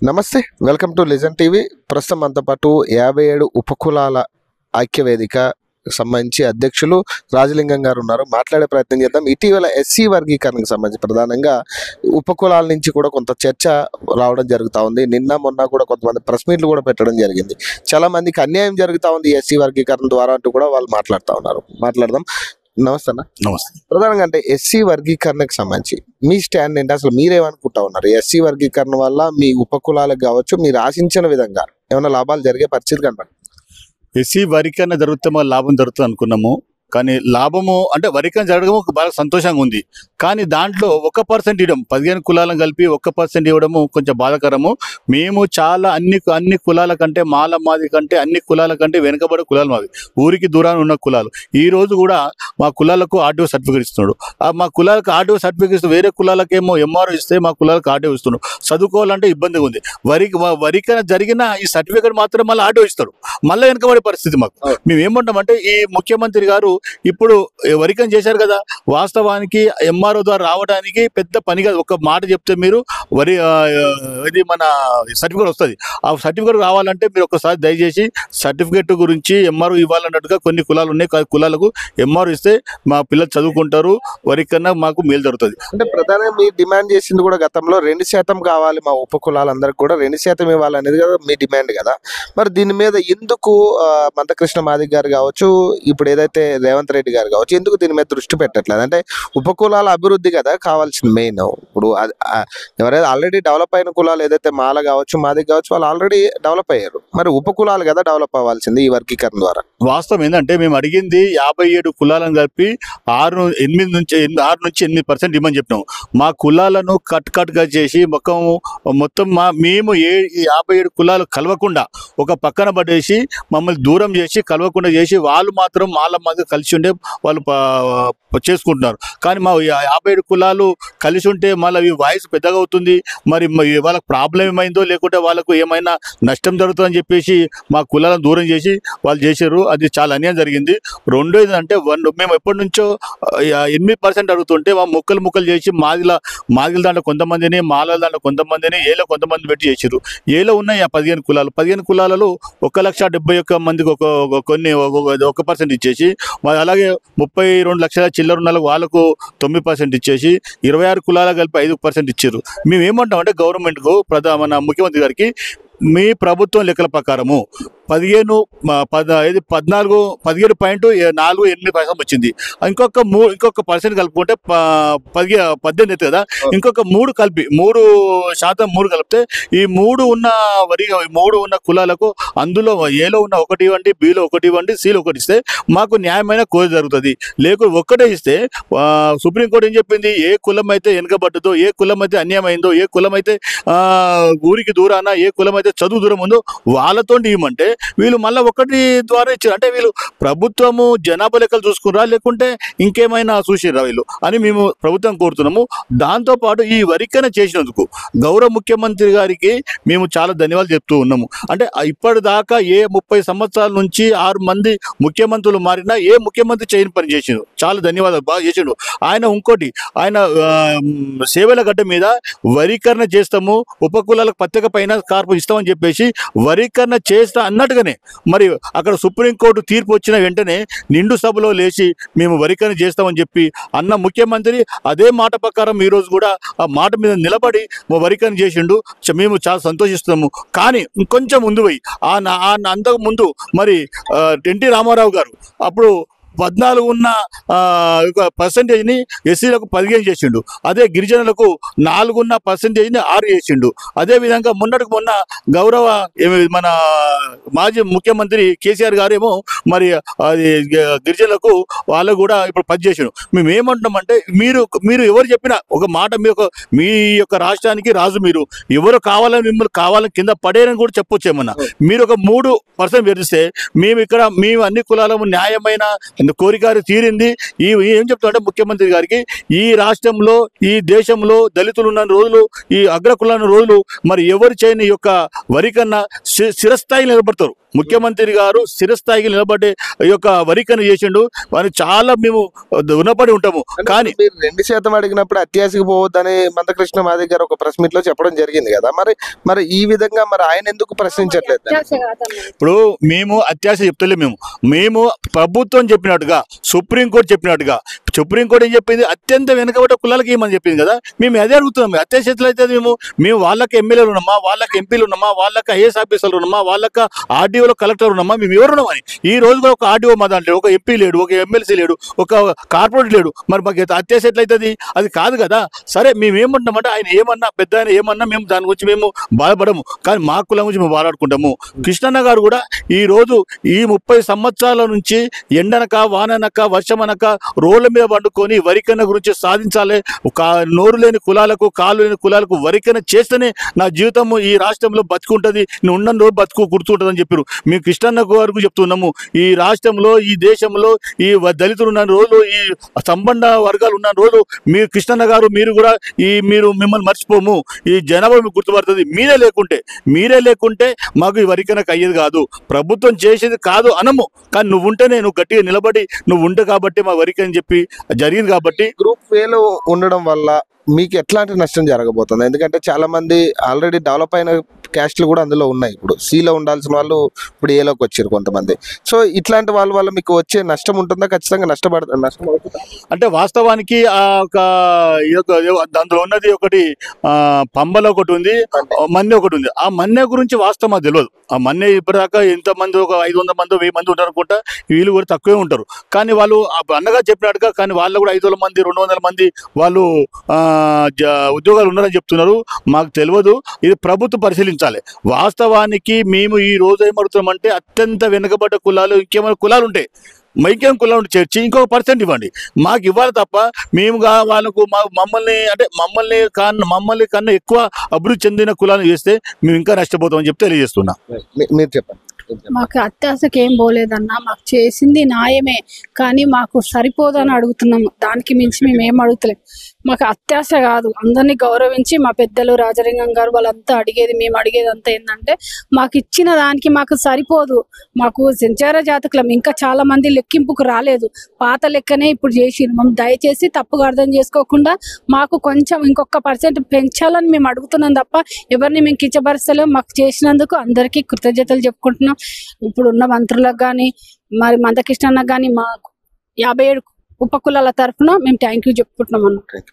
నమస్తే, welcome to legend TV. ప్రస్తుతం మనతో పాటు 57 ఉపకులాల ఐక్యవేదిక సంబంధించి అధ్యక్షులు రాజలింగం గారు ఉన్నారు. మాట్లాడే ప్రయత్నం చేద్దాం. ఇటీవల ఎస్సీ వర్గీకరణకు సంబంధించి ప్రధానంగా ఉపకులాల నుంచి కూడా కొంత చర్చ రావడం జరుగుతూ ఉంది. నిన్న మొన్న కూడా కొంతమంది ప్రెస్ మీట్లు కూడా పెట్టడం జరిగింది. చాలా మందికి అన్యాయం జరుగుతూ ఉంది ఎస్సీ వర్గీకరణ ద్వారా అంటూ కూడా వాళ్ళు మాట్లాడుతూ ఉన్నారు. మాట్లాడదాం. నమస్తే అన్న. నమస్తే. ప్రధానంగా అంటే ఎస్సీ వర్గీకరణకు సంబంధించి మీ స్టాండ్ ఏంటి? అసలు మీరేమనుకుంటా ఉన్నారు? ఎస్సీ వర్గీకరణ వల్ల మీ ఉపకులాలకు కావచ్చు, మీరు ఆశించిన విధంగా ఏమైనా లాభాలు జరిగే పరిస్థితి కనపడి? ఎస్సీ వరికరణ జరిగితే మాకు లాభం జరుగుతుంది అనుకున్నాము. కానీ లాభము అంటే వరికరణ జరగడం బాగా సంతోషంగా ఉంది. కానీ దాంట్లో 1% ఇవ్వడం, 15 కులాలను కలిపి 1% ఇవ్వడము కొంచెం బాధాకరము. మేము చాలా అన్ని కులాల కంటే, మాది కంటే అన్ని కులాల కంటే వెనుకబడే కులాలు మావి, ఊరికి దూరాన్ని ఉన్న కులాలు. ఈ రోజు కూడా మా కులాలకు ఆర్టీఓ సర్టిఫికేట్ ఇస్తున్నాడు. మా కులాలకు ఆర్టీఓ సర్టిఫికేట్ ఇస్తే వేరే కులాలకేమో ఎంఆర్ఓ ఇస్తే మా కులాలకు ఆర్టీఓ ఇస్తున్నాడు. చదువుకోవాలంటే ఇబ్బందిగా ఉంది. వరికరణ జరిగిన ఈ సర్టిఫికేట్ మాత్రం మళ్ళీ ఆర్టీఓ ఇస్తాడు. మళ్ళీ వెనుకబడే పరిస్థితి మాకు. మేము ఏమంటామంటే ఈ ముఖ్యమంత్రి గారు ఇప్పుడు వరికరణ చేశారు కదా, వాస్తవానికి ఎంఆర్ఓ ద్వారా రావడానికి పెద్ద పని కాదు. ఒక మాట చెప్తే మీరు ఇది మన సర్టిఫికేట్ వస్తుంది. ఆ సర్టిఫికేట్ రావాలంటే మీరు ఒకసారి దయచేసి సర్టిఫికేట్ గురించి ఎంఆర్ఓ ఇవ్వాలన్నట్టుగా కొన్ని కులాలు ఉన్నాయి. కులాలకు ఎంఆర్ఓ ఇస్తే మా పిల్లలు చదువుకుంటారు, వరికరణ మాకు మేలు జరుగుతుంది. అంటే ప్రధానంగా మీరు డిమాండ్ చేసింది కూడా గతంలో 2% కావాలి, మా ఉపకులాలందరికీ కూడా 2% ఇవ్వాలనేది కదా మీ డిమాండ్ కదా. మరి దీని మీద ఎందుకు మందకృష్ణ మాదిగ గారు కావచ్చు, ఇప్పుడు ఏదైతే రేవంత్ రెడ్డి గారు కావచ్చు, ఎందుకు దీని మీద దృష్టి పెట్టట్లేదు? అంటే ఉపకులాల అభివృద్ధి కదా కావాల్సిన మెయిన్. ఇప్పుడు ఎవరైతే ఆల్రెడీ డెవలప్ అయిన కులాలు ఏదైతే మాల కావచ్చు, మాది కావచ్చు, వాళ్ళు ఆల్రెడీ డెవలప్ అయ్యారు. మరి ఉపకులాలు కదా డెవలప్ అవ్వాల్సింది ఈ వర్గీకరణ ద్వారా. వాస్తవం ఏంటంటే మేము అడిగింది 57 కులాలను కలిపి 6 నుంచి 8% ఇవ్వమని చెప్పినాం. మా కులాలను కట్గా చేసి మొత్తం మేము 57 కులాలు కలవకుండా ఒక పక్కన పడేసి మమ్మల్ని దూరం చేసి కలవకుండా చేసి వాళ్ళు మాత్రం మాల మధ్య కలిసి ఉండే వాళ్ళు చేసుకుంటున్నారు. కానీ మా 57 కులాలు కలిసి ఉంటే మళ్ళీ వాయిస్ పెద్దగా అవుతుంది. మరి వాళ్ళకి ప్రాబ్లం ఏమైందో లేకుంటే వాళ్ళకు ఏమైనా నష్టం జరుగుతుందని చెప్పేసి మా కులాలను దూరం చేసి వాళ్ళు చేశారు. అది చాలా అన్యాయం జరిగింది. రెండోది అంటే మేము ఎప్పటి నుంచో 8% అడుగుతుంటే మా ముక్కలు చేసి మాదిల దాంట్లో కొంతమందిని, మాలల దాంట్లో కొంతమందిని, ఏలో కొంతమంది పెట్టి చేసారు. ఏలో ఉన్నాయి ఆ 15 కులాలు. 15 కులాలలో 1,71,000 మందికి కొన్ని 1% ఇచ్చేసి, అలాగే 32 లక్షల చిల్లర ఉన్న వాళ్ళకు 9% ఇచ్చేసి 26 కులాల కలిపి 5% ఇచ్చారు. మేము ఏమంటామంటే గవర్నమెంట్కు మన ముఖ్యమంత్రి గారికి, మీ ప్రభుత్వం లెక్కల ప్రకారము 17.48% వచ్చింది. ఇంకొక 1% కలుపుకుంటే 18 కదా. ఇంకొక 3 కలిపి 3% కలిపితే ఈ 3 ఉన్న కులాలకు అందులో ఏలో ఉన్న 1 ఇవ్వండి, బిలో 1 ఇవ్వండి, సిలో 1 ఇస్తే మాకు న్యాయమైన కోరి జరుగుతుంది. లేకపోతే ఒక్కటే ఇస్తే సుప్రీంకోర్టు ఏం చెప్పింది? ఏ కులం అయితే వెనుకబడ్డదో, ఏ కులం అయితే అన్యాయమైందో, ఏ కులం అయితే ఊరికి దూరాన, ఏ కులం అయితే చదువు దూరం ఉందో వాళ్ళతో ఇవ్వమంటే వీళ్ళు మళ్ళీ 1 ద్వారా ఇచ్చారు. అంటే వీళ్ళు ప్రభుత్వము జనాభా లెక్కలు చూసుకురా లేకుంటే ఇంకేమైనా చూసిరా వీళ్ళు అని మేము ప్రభుత్వం కోరుతున్నాము. దాంతోపాటు ఈ వరికరణ చేసినందుకు గౌరవ ముఖ్యమంత్రి గారికి మేము చాలా ధన్యవాదాలు చెప్తూ ఉన్నాము. అంటే ఇప్పటిదాకా ఏ 30 సంవత్సరాల నుంచి 6 మంది ముఖ్యమంత్రులు మారినా ఏ ముఖ్యమంత్రి చేయని పని చేసిండు. చాలా ధన్యవాదాలు, బాగా చేసిండు ఆయన. ఇంకోటి, ఆయన సేవల గడ్డ మీద వరికరణ చేస్తాము, ఉపకులాలకు ప్రత్యేక పైన కార్పు ఇస్తామని చెప్పేసి వరికరణ చేస్తా అన్నట్టుగానే మరి అక్కడ సుప్రీంకోర్టు తీర్పు వచ్చిన వెంటనే నిండు సభలో లేచి మేము వరికరణ చేస్తామని చెప్పి అన్న ముఖ్యమంత్రి అదే మాట ప్రకారం ఈరోజు కూడా ఆ మాట మీద నిలబడి వరికరణ చేసిండు. మేము చాలా సంతోషిస్తున్నాము. కానీ ఇంకొంచెం ముందు పోయి అంతకు ముందు మరి ఎన్టీ రామారావు గారు అప్పుడు 14 ఉన్న పర్సెంటేజ్ని ఎస్సీలకు 15 చేసిండు. అదే గిరిజనులకు 4 ఉన్న పర్సెంటేజ్ని 6 చేసిండు. అదేవిధంగా మొన్న గౌరవ మన మాజీ ముఖ్యమంత్రి కేసీఆర్ గారేమో మరి గిరిజనులకు వాళ్ళు కూడా ఇప్పుడు 10 చేసిండు. మేము ఏమంటున్నామంటే మీరు ఎవరు చెప్పినా ఒక మాట, మీ యొక్క రాష్ట్రానికి రాజు మీరు, ఎవరు కావాలని మిమ్మల్ని కావాలని కింద పడేయని కూడా చెప్పొచ్చు. ఏమన్నా మీరు ఒక 3% పెరిస్తే మేము అన్ని కులాలకు న్యాయమైన కోరిక తీరింది. ఏం చెప్తామంటే ముఖ్యమంత్రి గారికి, ఈ రాష్ట్రంలో ఈ దేశంలో దళితులు ఉన్న రోజులు, ఈ అగ్రకులాల రోజులు మరి ఎవరు చేయని యొక్క వరికన్నా చిరస్థాయి నిలబడతారు. ముఖ్యమంత్రి గారు స్థిరస్థాయికి నిలబడే ఈ యొక్క వరికను చేసిండు. వారిని చాలా మేము రుణపడి ఉంటాము. కానీ మీరు 2% అడిగినప్పుడు అత్యాశకు పోవద్దని మందకృష్ణ మాదిగ గారు ఒక ప్రెస్ మీట్ లో చెప్పడం జరిగింది కదా, మరి మరి ఈ విధంగా మరి ఆయన ఎందుకు ప్రశ్నించట్లేదు? ఇప్పుడు మేము అత్యాశ చెప్తలేము. మేము ప్రభుత్వం చెప్పినట్టుగా, సుప్రీంకోర్టు చెప్పినట్టుగా, సుప్రీంకోర్టు ఏం చెప్పింది, అత్యంత వెనుకబడ్డ కులాలకి ఏమని చెప్పింది కదా, మేము అదే అడుగుతున్నాం. అత్యాశ అయితే మేము వాళ్ళకి ఎమ్మెల్యేలు ఉన్నామా, వాళ్ళకి ఎంపీలు ఉన్నామా, వాళ్ళకి ఐఏఎస్ ఆఫీసర్లు ఉన్నామా, వాళ్ళకి ఆర్డీఓలో కలెక్టర్ ఉన్నామా, మేము ఎవరు ఉన్నామని. ఈ రోజు కూడా ఒక ఆర్డీఓ మా దాంట్లో ఒక ఎంపీ లేడు, ఒక ఎమ్మెల్సీ లేడు, ఒక కార్పొరేట్ లేడు. మరి మాకు అత్యాశ ఎట్లయితుంది? అది కాదు కదా. సరే మేము ఏమంటున్నామంటే ఆయన ఏమన్నా, పెద్ద ఆయన ఏమన్నా మేము దాని గురించి మేము బాధపడము, కానీ మా కులం గురించి మేము బాధపడుకుంటాము. కృష్ణన్న గారు కూడా ఈ రోజు ఈ 30 సంవత్సరాల నుంచి ఎండనక వాననక వర్షమనక రోడ్ల మీద పండుకొని వరికన్న గురించి సాధించాలి. నోరు లేని కులాలకు, కాలు లేని కులాలకు వరికన్న చేస్తేనే నా జీవితము ఈ రాష్ట్రంలో బతుకుంటుంది, నువ్వు ఉన్న రోజు బతుకు గుర్తుంటుంది అని చెప్పారు. మేము కృష్ణన్న గారికి చెప్తున్నాము, ఈ రాష్ట్రంలో, ఈ దేశంలో ఈ దళితులు ఉన్న రోజులు, ఈ సంబంధ వర్గాలు ఉన్న రోజులు మీరు కృష్ణన్న గారు మీరు కూడా మీరు మిమ్మల్ని మర్చిపోము. ఈ జనాభా మీకు గుర్తుపడుతుంది. మీరే లేకుంటే మాకు ఈ వరికనకు అయ్యేది కాదు, ప్రభుత్వం చేసేది కాదు అనము. కానీ నువ్వు ఉంటేనే, నువ్వు గట్టిగా నిలబడి నువ్వు ఉంటే కాబట్టి మా వరికని చెప్పి జరిగింది. కాబట్టి గ్రూప్ ఫెయిల్ ఉండడం వల్ల మీకు ఎట్లాంటి నష్టం జరగబోతుంది? ఎందుకంటే చాలా మంది ఆల్రెడీ డెవలప్ అయిన క్యాస్ట్లు కూడా అందులో ఉన్నాయి. ఇప్పుడు సిలో ఉండాల్సిన వాళ్ళు ఇప్పుడు ఏలోకి వచ్చారు కొంతమంది. సో ఇట్లాంటి వాళ్ళ వల్ల మీకు వచ్చే నష్టం ఉంటుందా? ఖచ్చితంగా నష్టం అవుతుందా? అంటే వాస్తవానికి అందులో ఉన్నది ఒకటి పంబల ఒకటి ఉంది, మన్నె ఒకటి ఉంది. ఆ మన్నె గురించి వాస్తవం అది తెలియదు. ఆ మన్నె ఇప్పటిదాకా ఎంతమంది, ఒక 500 మంది 1000 మంది ఉంటారు అనుకుంటా, వీళ్ళు కూడా తక్కువే ఉంటారు. కానీ వాళ్ళు అన్నగా చెప్పినట్టుగా, కానీ వాళ్ళు కూడా 500 మంది 200 మంది వాళ్ళు ఉద్యోగాలు ఉన్నారని చెప్తున్నారు. మాకు తెలియదు, ఇది ప్రభుత్వం పరిశీలించాలి. వాస్తవానికి మేము ఈ రోజు ఏమడుతున్నామంటే, అత్యంత వెనుకబడ్డ కులాలు, ఇంకేమైనా కులాలు ఉంటాయి, మైకేం కులాలు చేర్చి ఇంకొక % ఇవ్వండి, మాకు ఇవ్వాలి తప్ప మేముగా వాళ్ళకు మమ్మల్ని కన్నా ఎక్కువ అభివృద్ధి చెందిన కులాలను చేస్తే మేము ఇంకా నష్టపోతామని చెప్పి తెలియజేస్తున్నా. మీరు చెప్పండి. మాకు అత్యాశకి ఏం పోలేదన్నా, మాకు చేసింది న్యాయమే, కానీ మాకు సరిపోదని అడుగుతున్నాము. దానికి మించి మేము ఏం అడుగుతలేము. మాకు అత్యాశ కాదు, అందరినీ గౌరవించి మా పెద్దలు రాజలింగం గారు వాళ్ళంతా అడిగేది, మేము అడిగేది అంతా ఏంటంటే, మాకు ఇచ్చిన దానికి మాకు సరిపోదు. మాకు సంచార జాతకులం, ఇంకా చాలా మంది లెక్కింపుకు రాలేదు, పాత లెక్కనే ఇప్పుడు చేసినాం. దయచేసి తప్పుగా అర్థం చేసుకోకుండా మాకు కొంచెం ఇంకొక % పెంచాలని మేము అడుగుతున్నాం తప్ప ఎవరిని మేము కించపరచలేము. మాకు చేసినందుకు అందరికీ కృతజ్ఞతలు చెప్పుకుంటున్నాం. ఇప్పుడు ఉన్న మంత్రులకు కానీ, మరి మందకృష్ణన్నకు కానీ, మా 57 ఉపకులాల తరఫున మేము థ్యాంక్ యూ చెప్పుకుంటున్నాం అన్నమాట.